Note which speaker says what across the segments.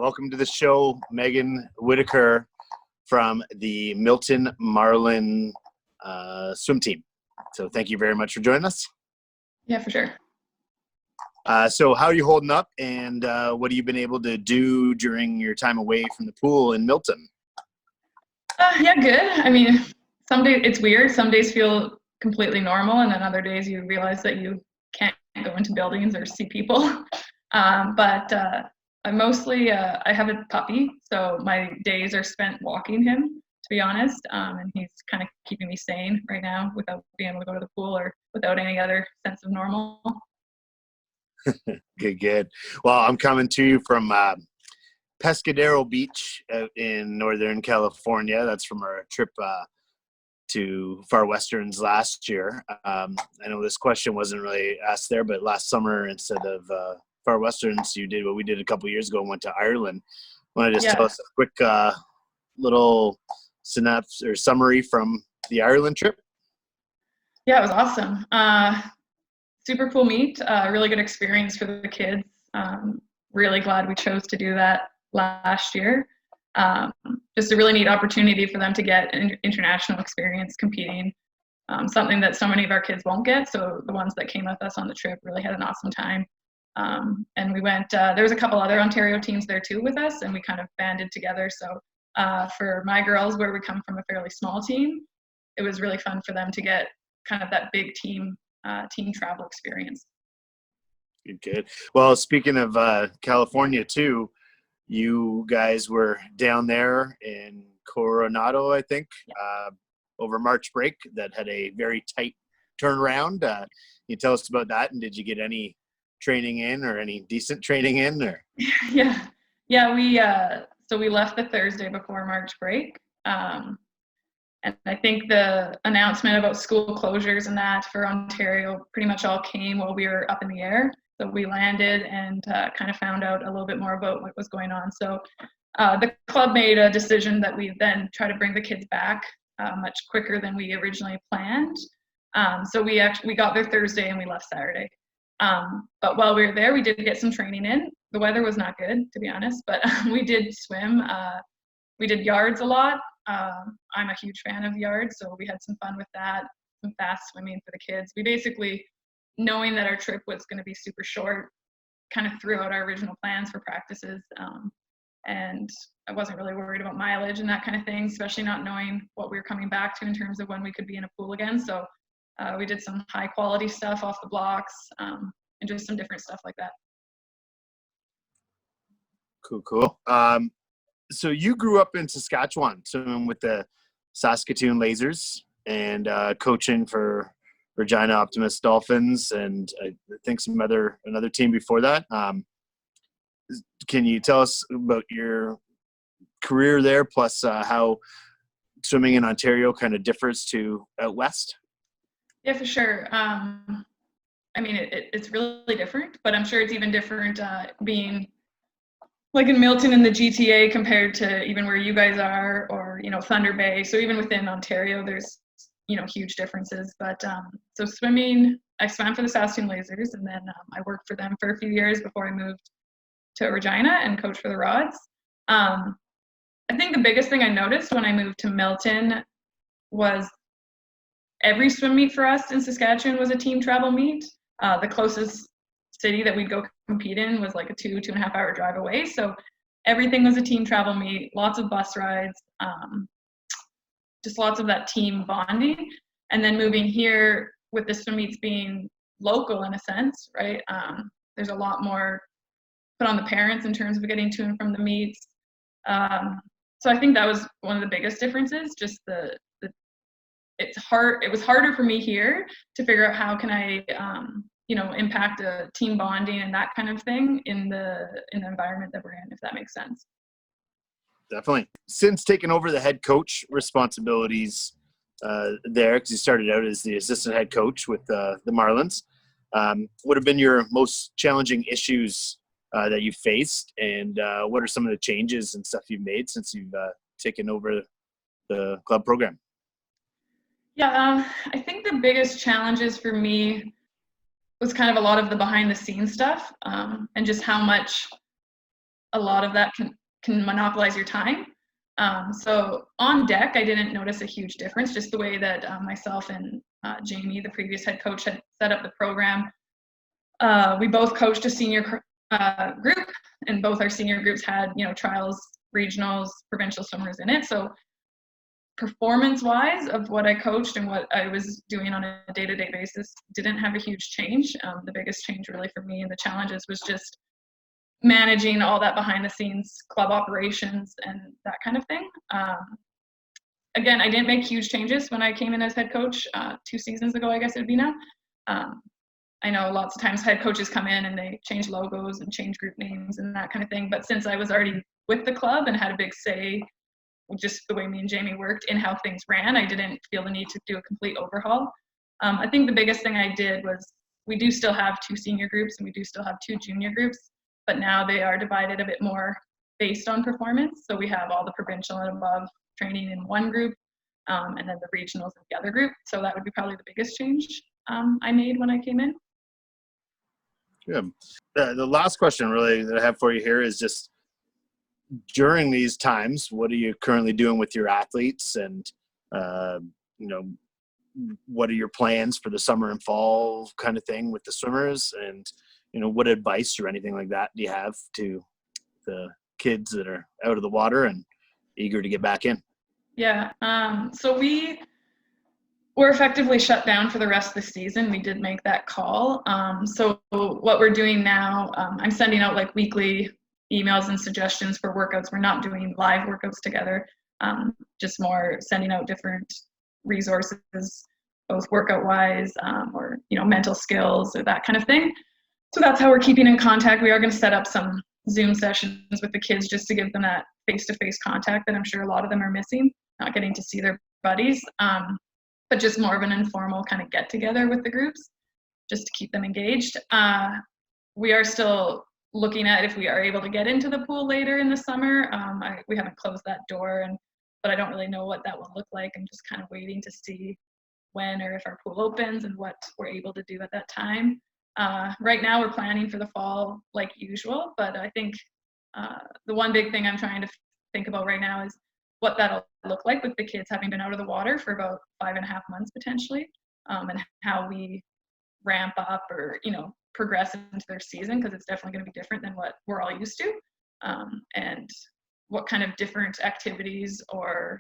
Speaker 1: Welcome to the show, Meghan Whittaker from the Milton Marlin swim team. So thank you very much for joining us.
Speaker 2: Yeah, for sure.
Speaker 1: So how are you holding up, and what have you been able to do during your time away from the pool in Milton?
Speaker 2: Yeah, good. I mean, some days it's weird. Some days feel completely normal, and then other days you realize that you can't go into buildings or see people. I mostly, I have a puppy, so my days are spent walking him, to be honest, and he's kind of keeping me sane right now without being able to go to the pool or without any other sense of normal.
Speaker 1: Good. Well, I'm coming to you from Pescadero Beach out in Northern California. That's from our trip to Far Westerns last year. I know this question wasn't really asked there, but last summer, instead of Far Westerns, you did what we did a couple of years ago and went to Ireland. Want to just tell us a quick little synopsis or summary from the Ireland trip?
Speaker 2: Yeah, it was awesome. Super cool meet, really good experience for the kids. Really glad we chose to do that last year. Just a really neat opportunity for them to get an international experience competing, something that so many of our kids won't get. So the ones that came with us on the trip really had an awesome time. And we went, there was a couple other Ontario teams there too with us, and we kind of banded together. So for my girls, where we come from a fairly small team, it was really fun for them to get kind of that big team travel experience.
Speaker 1: Good. Well, speaking of California too, you guys were down there in Coronado, I think, over March break that had a very tight turnaround. Can you tell us about that, and did you get any training in or any decent training in? Or
Speaker 2: We left the Thursday before March break. And I think the announcement about school closures and that for Ontario pretty much all came while we were up in the air. So we landed and kind of found out a little bit more about what was going on. So the club made a decision that we then try to bring the kids back much quicker than we originally planned. So we got there Thursday and we left Saturday. But while we were there, we did get some training in. The weather was not good, to be honest, but we did swim. We did yards a lot. I'm a huge fan of yards, so we had some fun with that, some fast swimming for the kids. We basically, knowing that our trip was going to be super short, kind of threw out our original plans for practices. And I wasn't really worried about mileage and that kind of thing, especially not knowing what we were coming back to in terms of when we could be in a pool again. So we did some high quality stuff off the blocks and just some different stuff like that.
Speaker 1: Cool. So you grew up in Saskatchewan, swimming with the Saskatoon Lasers and coaching for Regina Optimist Dolphins, and I think another team before that. Can you tell us about your career there, plus how swimming in Ontario kind of differs to out west?
Speaker 2: Yeah, for sure. I mean, it's really different, but I'm sure it's even different being like in Milton in the GTA compared to even where you guys are, or, Thunder Bay. So even within Ontario, there's, huge differences. But so swimming, I swam for the Saskatoon Lasers, and then I worked for them for a few years before I moved to Regina and coached for the Rods. I think the biggest thing I noticed when I moved to Milton was every swim meet for us in Saskatchewan was a team travel meet. The closest city that we'd go compete in was like a 2.5 hour drive away. So everything was a team travel meet, lots of bus rides, just lots of that team bonding. And then moving here with the swim meets being local in a sense, right? There's a lot more put on the parents in terms of getting to and from the meets. So I think that was one of the biggest differences, just it was harder for me here to figure out how can I impact a team bonding and that kind of thing in the environment that we're in, if that makes sense.
Speaker 1: Definitely. Since taking over the head coach responsibilities there, because you started out as the assistant head coach with the Marlins, what have been your most challenging issues that you faced, and what are some of the changes and stuff you've made since you've taken over the club program?
Speaker 2: Yeah, I think the biggest challenges for me was kind of a lot of the behind the scenes stuff, and just how much a lot of that can monopolize your time. So on deck, I didn't notice a huge difference, just the way that myself and Jamie, the previous head coach, had set up the program. We both coached a senior group, and both our senior groups had, trials, regionals, provincial swimmers in it. So performance-wise of what I coached and what I was doing on a day-to-day basis didn't have a huge change. The biggest change really for me and the challenges was just managing all that behind the scenes club operations and that kind of thing. Again, I didn't make huge changes when I came in as head coach 2 seasons ago, I guess it'd be now. I know lots of times head coaches come in and they change logos and change group names and that kind of thing. But since I was already with the club and had a big say, just the way me and Jamie worked in how things ran, I didn't feel the need to do a complete overhaul. I think the biggest thing I did was we do still have 2 senior groups and we do still have 2 junior groups, but now they are divided a bit more based on performance. So we have all the provincial and above training in one group, and then the regionals in the other group. So that would be probably the biggest change I made when I came in.
Speaker 1: Good. The last question really that I have for you here is just during these times, what are you currently doing with your athletes, and what are your plans for the summer and fall kind of thing with the swimmers, and what advice or anything like that do you have to the kids that are out of the water and eager to get back in?
Speaker 2: Yeah. So we're effectively shut down for the rest of the season. We did make that call. So what we're doing now, I'm sending out like weekly emails and suggestions for workouts. We're not doing live workouts together, just more sending out different resources, both workout wise or mental skills or that kind of thing. So that's how we're keeping in contact. We are going to set up some Zoom sessions with the kids just to give them that face-to-face contact that I'm sure a lot of them are missing, not getting to see their buddies, but just more of an informal kind of get together with the groups just to keep them engaged. We are still looking at if we are able to get into the pool later in the summer. We haven't closed that door, but I don't really know what that will look like. I'm just kind of waiting to see when or if our pool opens and what we're able to do at that time. Right now we're planning for the fall like usual, but I think the one big thing I'm trying to think about right now is what that'll look like with the kids having been out of the water for about 5.5 months potentially, and how we ramp up or progress into their season, because it's definitely going to be different than what we're all used to, and what kind of different activities or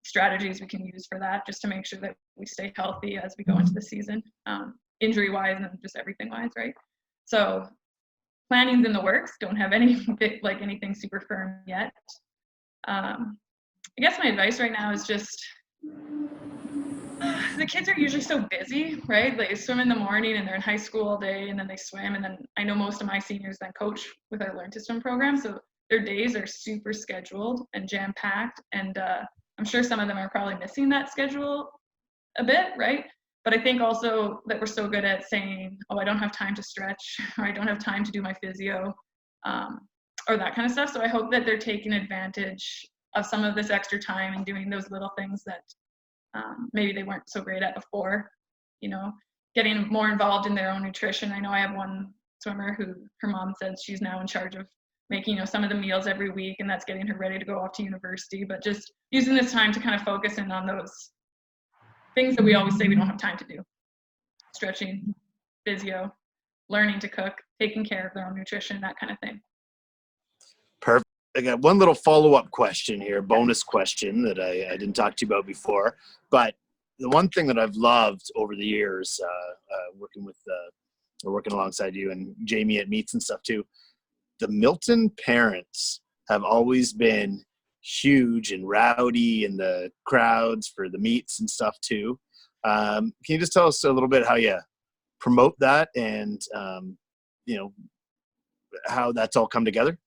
Speaker 2: strategies we can use for that, just to make sure that we stay healthy as we go into the season, injury wise and just everything wise, right? So planning's in the works. Don't have anything super firm yet. I guess my advice right now is just the kids are usually so busy, right? They swim in the morning and they're in high school all day, and then they swim, and then I know most of my seniors then coach with our Learn to Swim program, so their days are super scheduled and jam-packed, and I'm sure some of them are probably missing that schedule a bit, right? But I think also that we're so good at saying, oh, I don't have time to stretch, or I don't have time to do my physio, or that kind of stuff. So I hope that they're taking advantage of some of this extra time and doing those little things that maybe they weren't so great at before, getting more involved in their own nutrition. I know I have one swimmer who her mom says she's now in charge of making, some of the meals every week, and that's getting her ready to go off to university. But just using this time to kind of focus in on those things that we always say we don't have time to do: stretching, physio, learning to cook, taking care of their own nutrition, that kind of thing.
Speaker 1: Perfect. I got one little follow-up question here, bonus question that I didn't talk to you about before. But the one thing that I've loved over the years, working alongside you and Jamie at meets and stuff too, the Milton parents have always been huge and rowdy in the crowds for the meets and stuff too. Can you just tell us a little bit how you promote that and, how that's all come together?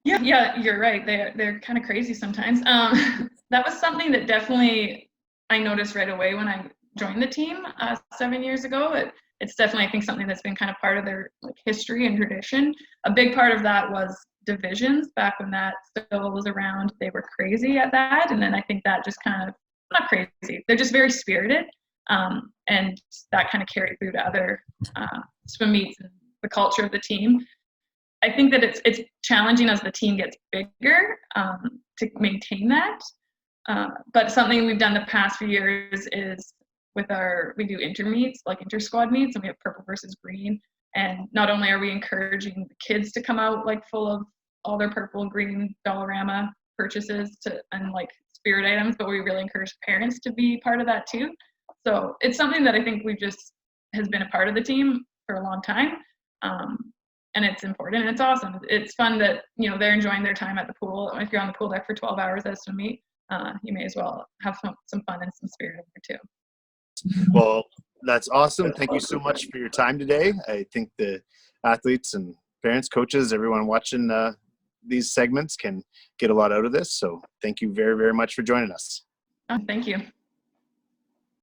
Speaker 2: Yeah, you're right. They're kind of crazy sometimes. That was something that definitely I noticed right away when I joined the team 7 years ago. It's definitely, I think, something that's been kind of part of their history and tradition. A big part of that was divisions. Back when that still was around, they were crazy at that, and then I think that just kind of, not crazy, they're just very spirited, and that kind of carried through to other swim meets and the culture of the team. I think that it's challenging as the team gets bigger to maintain that. But something we've done the past few years is we do inter-meets, like inter-squad meets, and we have purple versus green. And not only are we encouraging the kids to come out like full of all their purple, green Dollarama purchases and like spirit items, but we really encourage parents to be part of that too. So it's something that I think has been a part of the team for a long time. And it's important and it's awesome. It's fun that, they're enjoying their time at the pool. If you're on the pool deck for 12 hours as a meet, you may as well have some fun and some spirit in there too.
Speaker 1: Well, that's awesome. Thank you so much for your time today. I think the athletes and parents, coaches, everyone watching these segments can get a lot out of this. So thank you very, very much for joining us.
Speaker 2: Thank you.